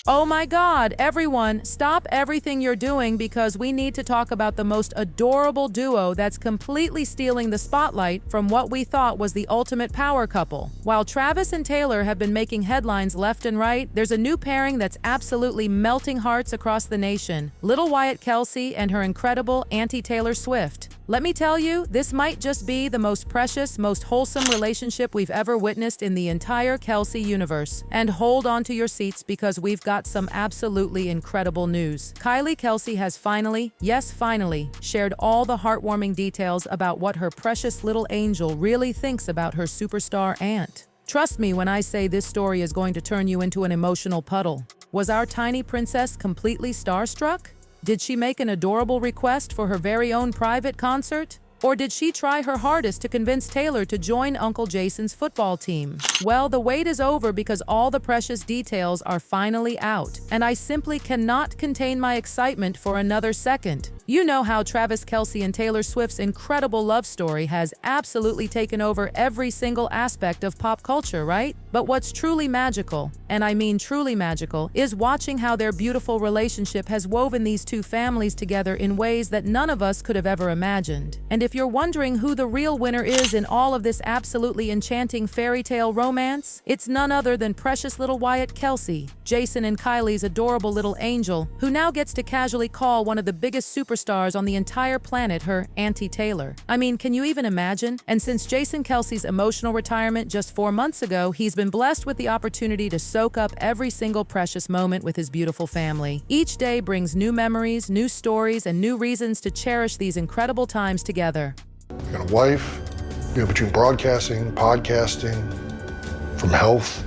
Oh my God, everyone, stop everything you're doing because we need to talk about the most adorable duo that's completely stealing the spotlight from what we thought was the ultimate power couple. While Travis and Taylor have been making headlines left and right, there's a new pairing that's absolutely melting hearts across the nation. Little Wyatt Kelce and her incredible Auntie Taylor Swift. Let me tell you, this might just be the most precious, most wholesome relationship we've ever witnessed in the entire Kelce universe. And hold on to your seats because we've got some absolutely incredible news. Kylie Kelce has finally, yes finally, shared all the heartwarming details about what her precious little angel really thinks about her superstar aunt. Trust me when I say this story is going to turn you into an emotional puddle. Was our tiny princess completely starstruck? Did she make an adorable request for her very own private concert? Or did she try her hardest to convince Taylor to join Uncle Jason's football team? Well, the wait is over because all the precious details are finally out, and I simply cannot contain my excitement for another second. You know how Travis Kelce and Taylor Swift's incredible love story has absolutely taken over every single aspect of pop culture, right? But what's truly magical, and I mean truly magical, is watching how their beautiful relationship has woven these two families together in ways that none of us could have ever imagined. And if you're wondering who the real winner is in all of this absolutely enchanting fairy tale romance, it's none other than precious little Wyatt Kelce, Jason and Kylie's adorable little angel, who now gets to casually call one of the biggest superstars on the entire planet her Auntie Taylor. I mean, can you even imagine? And since Jason Kelce's emotional retirement just 4 months ago, he's been blessed with the opportunity to soak up every single precious moment with his beautiful family. Each day brings new memories, new stories, and new reasons to cherish these incredible times together. I got a wife, between broadcasting, podcasting, from health,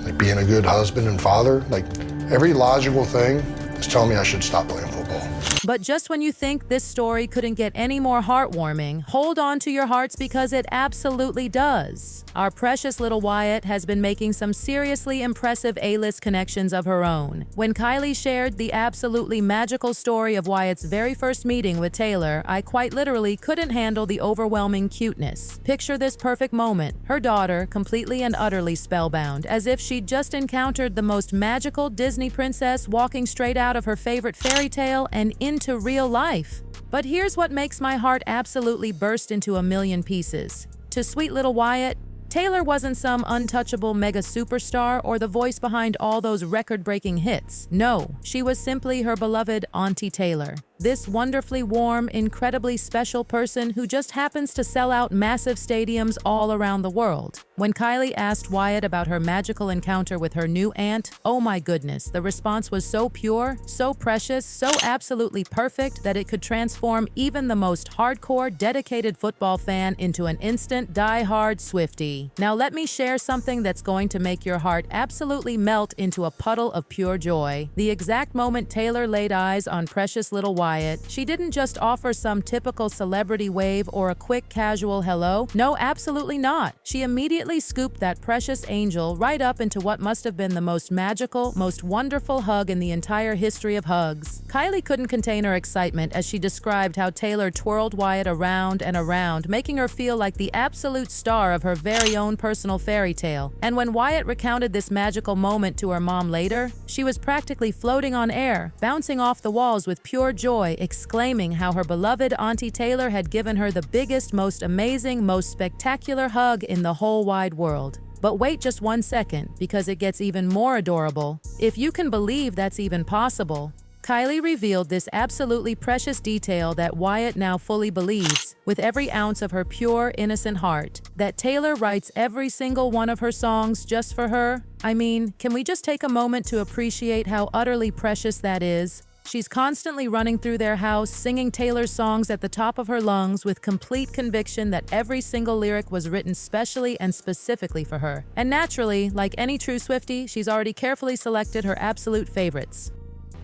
like being a good husband and father, like every logical thing is telling me I should stop playing football. But just when you think this story couldn't get any more heartwarming, hold on to your hearts because it absolutely does. Our precious little Wyatt has been making some seriously impressive A-list connections of her own. When Kylie shared the absolutely magical story of Wyatt's very first meeting with Taylor, I quite literally couldn't handle the overwhelming cuteness. Picture this perfect moment, her daughter completely and utterly spellbound, as if she'd just encountered the most magical Disney princess walking straight out of her favorite fairy tale and into real life. But here's what makes my heart absolutely burst into a million pieces. To sweet little Wyatt, Taylor wasn't some untouchable mega superstar or the voice behind all those record-breaking hits. No, she was simply her beloved Auntie Taylor. This wonderfully warm, incredibly special person who just happens to sell out massive stadiums all around the world. When Kylie asked Wyatt about her magical encounter with her new aunt, oh my goodness, the response was so pure, so precious, so absolutely perfect that it could transform even the most hardcore, dedicated football fan into an instant die-hard Swiftie. Now let me share something that's going to make your heart absolutely melt into a puddle of pure joy. The exact moment Taylor laid eyes on precious little Wyatt, she didn't just offer some typical celebrity wave or a quick casual hello. No, absolutely not. She immediately scooped that precious angel right up into what must have been the most magical, most wonderful hug in the entire history of hugs. Kylie couldn't contain her excitement as she described how Taylor twirled Wyatt around and around, making her feel like the absolute star of her very own personal fairy tale. And when Wyatt recounted this magical moment to her mom later, she was practically floating on air, bouncing off the walls with pure joy, exclaiming how her beloved Auntie Taylor had given her the biggest, most amazing, most spectacular hug in the whole wide world. But wait just 1 second, because it gets even more adorable. If you can believe that's even possible, Kylie revealed this absolutely precious detail that Wyatt now fully believes, with every ounce of her pure, innocent heart, that Taylor writes every single one of her songs just for her. I mean, can we just take a moment to appreciate how utterly precious that is? She's constantly running through their house, singing Taylor's songs at the top of her lungs with complete conviction that every single lyric was written specially and specifically for her. And naturally, like any true Swiftie, she's already carefully selected her absolute favorites.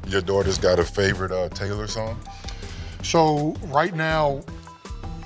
Your daughter's got a favorite Taylor song? So right now,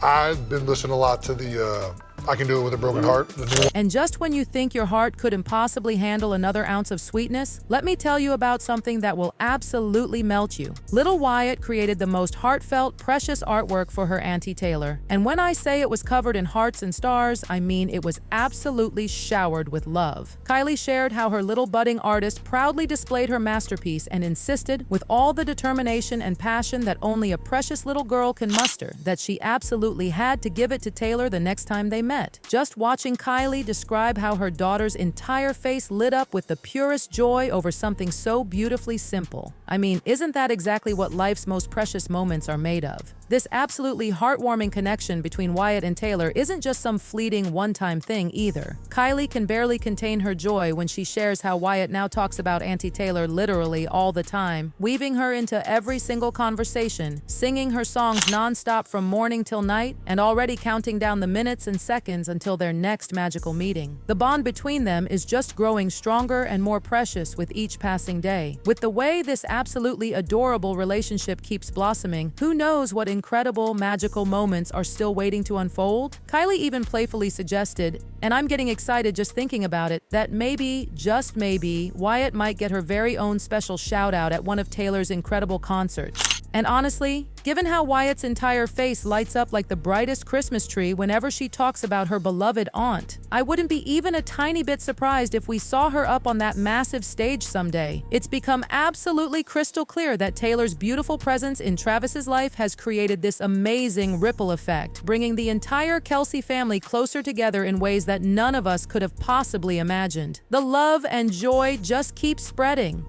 I've been listening a lot to the I can do it with a broken heart. And just when you think your heart couldn't possibly handle another ounce of sweetness, let me tell you about something that will absolutely melt you. Little Wyatt created the most heartfelt, precious artwork for her Auntie Taylor. And when I say it was covered in hearts and stars, I mean it was absolutely showered with love. Kylie shared how her little budding artist proudly displayed her masterpiece and insisted, with all the determination and passion that only a precious little girl can muster, that she absolutely had to give it to Taylor the next time they met. Just watching Kylie describe how her daughter's entire face lit up with the purest joy over something so beautifully simple. I mean, isn't that exactly what life's most precious moments are made of? This absolutely heartwarming connection between Wyatt and Taylor isn't just some fleeting one-time thing either. Kylie can barely contain her joy when she shares how Wyatt now talks about Auntie Taylor literally all the time, weaving her into every single conversation, singing her songs non-stop from morning till night, and already counting down the minutes and seconds until their next magical meeting. The bond between them is just growing stronger and more precious with each passing day. With the way this absolutely adorable relationship keeps blossoming, who knows what incredible, magical moments are still waiting to unfold? Kylie even playfully suggested, and I'm getting excited just thinking about it, that maybe, just maybe, Wyatt might get her very own special shout-out at one of Taylor's incredible concerts. And honestly, given how Wyatt's entire face lights up like the brightest Christmas tree whenever she talks about her beloved aunt, I wouldn't be even a tiny bit surprised if we saw her up on that massive stage someday. It's become absolutely crystal clear that Taylor's beautiful presence in Travis's life has created this amazing ripple effect, bringing the entire Kelce family closer together in ways that none of us could have possibly imagined. The love and joy just keep spreading.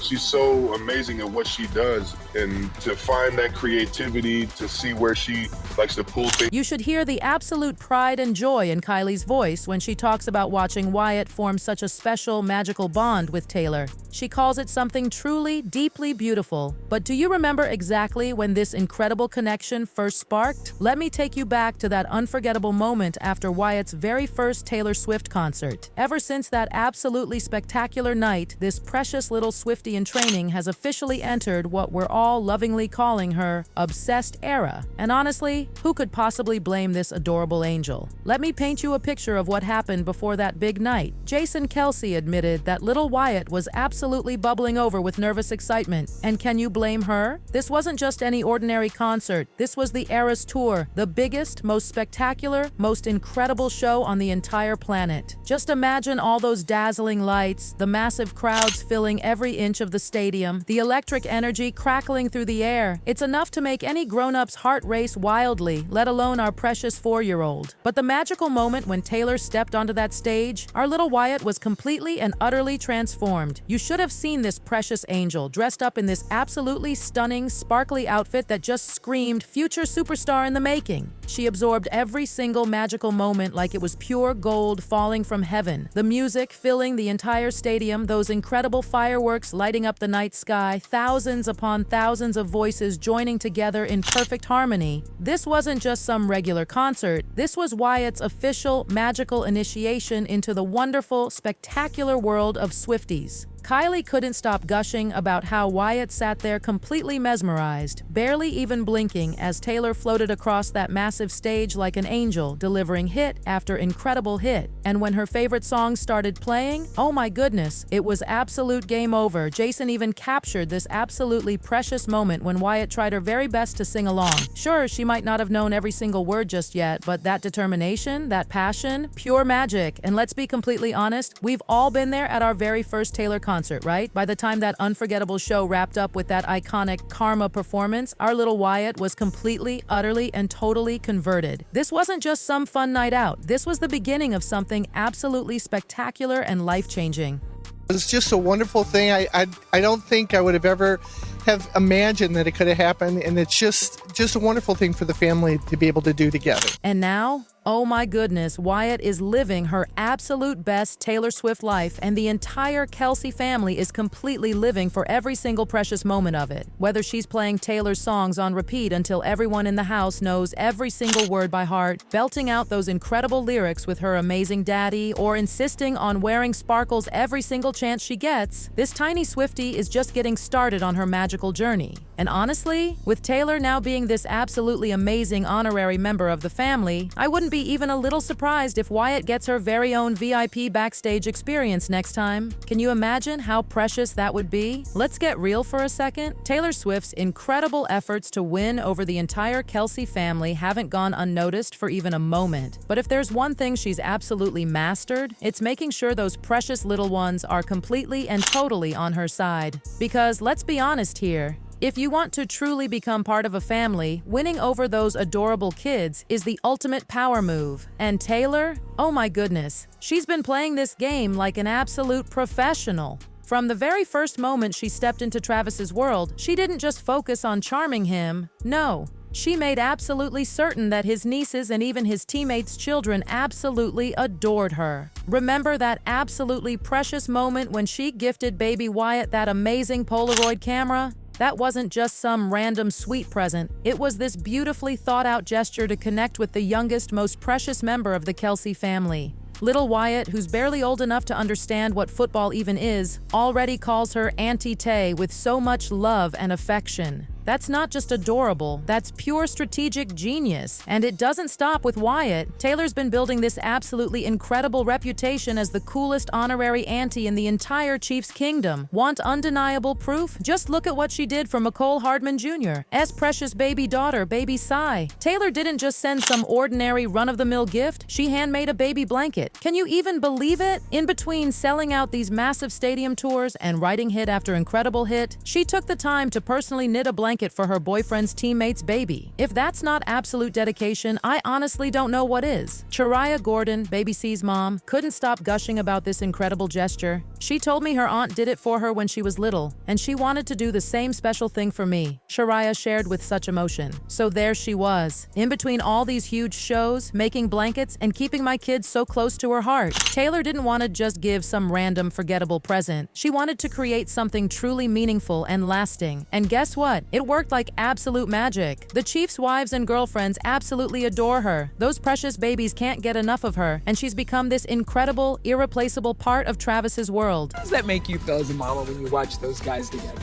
She's so amazing at what she does, and to find that creativity, to see where she likes to pull things. You should hear the absolute pride and joy in Kylie's voice when she talks about watching Wyatt form such a special, magical bond with Taylor. She calls it something truly, deeply beautiful. But do you remember exactly when this incredible connection first sparked? Let me take you back to that unforgettable moment after Wyatt's very first Taylor Swift concert. Ever since that absolutely spectacular night, this precious little Swiftie in training has officially entered what we're all lovingly calling her obsessed era. And honestly, who could possibly blame this adorable angel? Let me paint you a picture of what happened before that big night. Jason Kelce admitted that little Wyatt was absolutely bubbling over with nervous excitement. And can you blame her? This wasn't just any ordinary concert. This was the Eras Tour, the biggest, most spectacular, most incredible show on the entire planet. Just imagine all those dazzling lights, the massive crowds filling every inch of the stadium, the electric energy crackling through the air. It's enough to make any grown-up's heart race wildly, let alone our precious 4-year-old. But the magical moment when Taylor stepped onto that stage, our little Wyatt was completely and utterly transformed. You should have seen this precious angel dressed up in this absolutely stunning, sparkly outfit that just screamed future superstar in the making. She absorbed every single magical moment like it was pure gold falling from heaven. The music filling the entire stadium, those incredible fireworks lighting up the night sky, thousands upon thousands of voices joining together in perfect harmony. This wasn't just some regular concert. This was Wyatt's official magical initiation into the wonderful, spectacular world of Swifties. Kylie couldn't stop gushing about how Wyatt sat there completely mesmerized, barely even blinking as Taylor floated across that massive stage like an angel, delivering hit after incredible hit. And when her favorite songs started playing, oh my goodness, it was absolute game over. Jason even captured this absolutely precious moment when Wyatt tried her very best to sing along. Sure, she might not have known every single word just yet, but that determination, that passion, pure magic. And let's be completely honest, we've all been there at our very first Taylor concert, right? By the time that unforgettable show wrapped up with that iconic Karma performance, our little Wyatt was completely, utterly, and totally converted. This wasn't just some fun night out. This was the beginning of something absolutely spectacular and life-changing. It's just a wonderful thing. I don't think I would have ever have imagined that it could have happened, and it's just a wonderful thing for the family to be able to do together. And now, oh my goodness, Wyatt is living her absolute best Taylor Swift life, and the entire Kelce family is completely living for every single precious moment of it. Whether she's playing Taylor's songs on repeat until everyone in the house knows every single word by heart, belting out those incredible lyrics with her amazing daddy, or insisting on wearing sparkles every single chance she gets, this tiny Swiftie is just getting started on her magical journey. And honestly, with Taylor now being this absolutely amazing honorary member of the family, I wouldn't be even a little surprised if Wyatt gets her very own VIP backstage experience next time. Can you imagine how precious that would be? Let's get real for a second. Taylor Swift's incredible efforts to win over the entire Kelce family haven't gone unnoticed for even a moment. But if there's one thing she's absolutely mastered, it's making sure those precious little ones are completely and totally on her side. Because let's be honest here, if you want to truly become part of a family, winning over those adorable kids is the ultimate power move. And Taylor, oh my goodness, she's been playing this game like an absolute professional. From the very first moment she stepped into Travis's world, she didn't just focus on charming him. No, she made absolutely certain that his nieces and even his teammates' children absolutely adored her. Remember that absolutely precious moment when she gifted Baby Wyatt that amazing Polaroid camera? That wasn't just some random sweet present. It was this beautifully thought-out gesture to connect with the youngest, most precious member of the Kelce family. Little Wyatt, who's barely old enough to understand what football even is, already calls her Auntie Tay with so much love and affection. That's not just adorable, that's pure strategic genius. And it doesn't stop with Wyatt. Taylor's been building this absolutely incredible reputation as the coolest honorary auntie in the entire Chiefs kingdom. Want undeniable proof? Just look at what she did for McCole Hardman Jr.'s precious baby daughter, Baby Cy. Taylor didn't just send some ordinary run-of-the-mill gift, she handmade a baby blanket. Can you even believe it? In between selling out these massive stadium tours and writing hit after incredible hit, she took the time to personally knit a blanket for her boyfriend's teammate's baby. If that's not absolute dedication, I honestly don't know what is. Chariah Gordon, Baby C's mom, couldn't stop gushing about this incredible gesture. She told me her aunt did it for her when she was little, and she wanted to do the same special thing for me, Chariah shared with such emotion. So there she was, in between all these huge shows, making blankets and keeping my kids so close to her heart. Taylor didn't want to just give some random forgettable present. She wanted to create something truly meaningful and lasting. And guess what? It worked like absolute magic. The Chiefs' wives and girlfriends absolutely adore her. Those precious babies can't get enough of her, and she's become this incredible, irreplaceable part of Travis's world. How does that make you feel as a mama when you watch those guys together?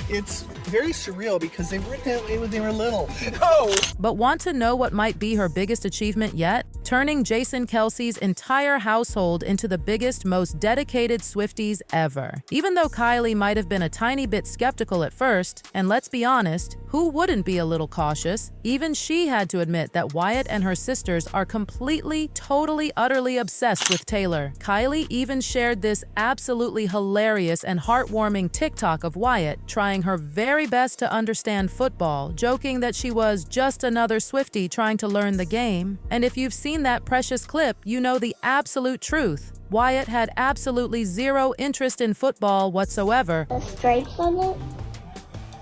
It's very surreal because they were that way when they were little. Oh! But want to know what might be her biggest achievement yet? Turning Jason Kelce's entire household into the biggest, most dedicated Swifties ever. Even though Kylie might have been a tiny bit skeptical at first, and let's be honest, who wouldn't be a little cautious? Even she had to admit that Wyatt and her sisters are completely, totally, utterly obsessed with Taylor. Kylie even shared this absolutely hilarious and heartwarming TikTok of Wyatt trying her very best to understand football, joking that she was just another Swiftie trying to learn the game. And if you've seen that precious clip, you know the absolute truth. Wyatt had absolutely zero interest in football whatsoever. The stripes on it?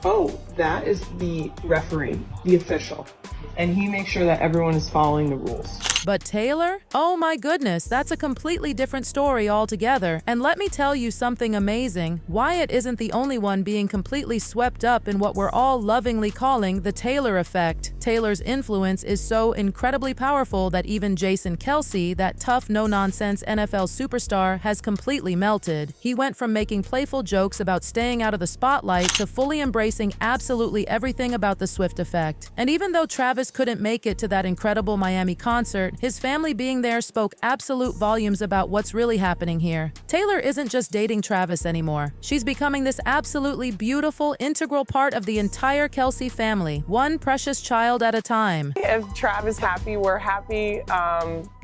Oh, that is the referee, the official. And he makes sure that everyone is following the rules. But Taylor? Oh my goodness, that's a completely different story altogether. And let me tell you something amazing. Wyatt isn't the only one being completely swept up in what we're all lovingly calling the Taylor effect. Taylor's influence is so incredibly powerful that even Jason Kelce, that tough, no-nonsense NFL superstar, has completely melted. He went from making playful jokes about staying out of the spotlight to fully embracing absolutely everything about the Swift effect. And even though Travis couldn't make it to that incredible Miami concert, his family being there spoke absolute volumes about what's really happening here. Taylor isn't just dating Travis anymore. She's becoming this absolutely beautiful, integral part of the entire Kelce family, one precious child at a time. If Trav is happy, we're happy.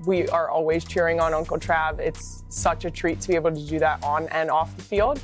We are always cheering on Uncle Trav. It's such a treat to be able to do that on and off the field.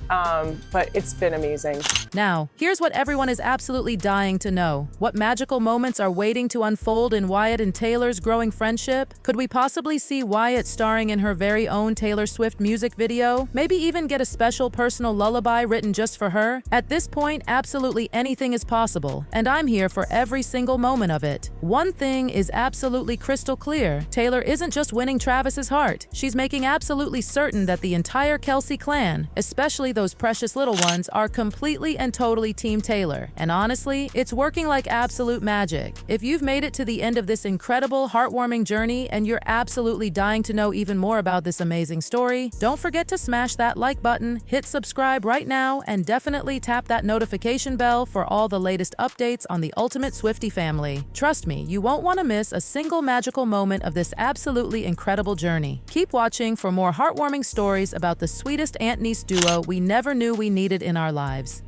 But it's been amazing. Now, here's what everyone is absolutely dying to know. What magical moments are waiting to unfold in Wyatt and Taylor's growing friendship? Could we possibly see Wyatt starring in her very own Taylor Swift music video? Maybe even get a special personal lullaby written just for her? At this point, absolutely anything is possible, and I'm here for every single moment of it. One thing is absolutely crystal clear. Taylor isn't just winning Travis's heart. She's making absolutely certain that the entire Kelce clan, especially those precious little ones, are completely and totally Team Taylor. And honestly, it's working like absolute magic. If you've made it to the end of this incredible, heartwarming heartwarming journey and you're absolutely dying to know even more about this amazing story, don't forget to smash that like button, hit subscribe right now, and definitely tap that notification bell for all the latest updates on the ultimate Swiftie family. Trust me, you won't want to miss a single magical moment of this absolutely incredible journey. Keep watching for more heartwarming stories about the sweetest aunt-niece duo we never knew we needed in our lives.